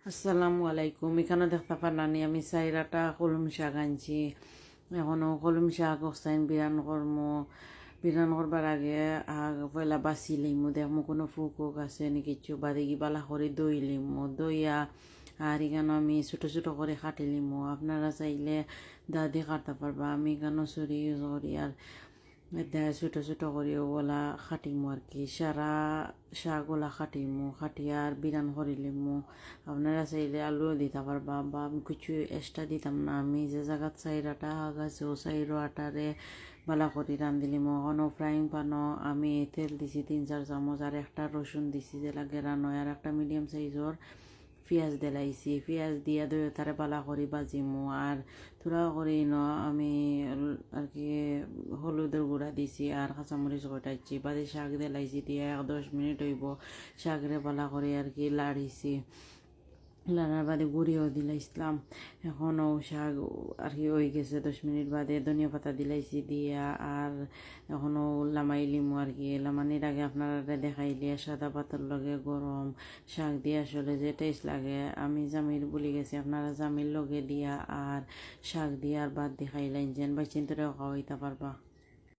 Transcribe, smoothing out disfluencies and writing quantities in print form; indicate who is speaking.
Speaker 1: আসসালামু আলাইকুম। এখানে দেখতে পারলানি আমি চাইরাটা কলম শাক আনছি। এখনও কলম শাক অস্তাইন বিরান কর্ম বিরান করবার আগে পয়লা বাছি লিমু দেখমু কোনো ফুক আছে নি কিছু বাদে কি বালা করে দই লিমু দইয়া আর এখানে আমি ছোটো ছোটো করে কাটি লিমু। আপনারা চাইলে দাদি কাটতে পারবা, আমি এখানে ছুরি ইউজ করি আর এটা ছোটো ছোটো করে ওলা খাটিমু আর কি। সারা শাকগুলা খাটিমু খাটিয়া আর বিরান করে লিমু। আপনারা চাইলে আলুও দিতে পারবা বা আমি কিছু এক্সট্রা দিতাম না। আমি যে জায়গাত চাইরাটা শাক আছে ও চাইরো আটারে বালা করে রাঁধিলিমু। এখনও ফ্রাইং প্যানও আমি তেল দিছি 3-4 চামচ আর একটা রসুন দিছি যে লাগে রান্নয় আর একটা মিডিয়াম সাইজর পেঁয়াজ দিলাইছি। পেঁয়াজ দিয়া দই তারে বালা করে বাজিমু আর থোড়া করে আমি আর কি হলুদের গুঁড়া দিছি আর কাঁচামরিচ কটাইছি বাদে শাক দিলাইছি দিয়া 10 মিনিট হইব শাকরে বালা করে আর কি লাড়িছি। লাড়ার বাদে গুঁড়িও দিলাইছিলাম। এখনও শাক আর কি হয়ে গেছে 10 মিনিট বাদে ধনিয়া পাতা দিলাইছি দিয়া আর এখনও লামাই লিমু আর কি। লামানির আগে আপনারা দেখাইলে সাদা পাতার লগে গরম শাক দিয়ে আসলে যে টেস্ট লাগে আমি জামির বলি গেছি, আপনারা জামির লগে দিয়া আর শাক দিয়ে আর বাদ দিয়ে খাইলেন যেন বা চিন্তা খাওয়াইতে পারবা।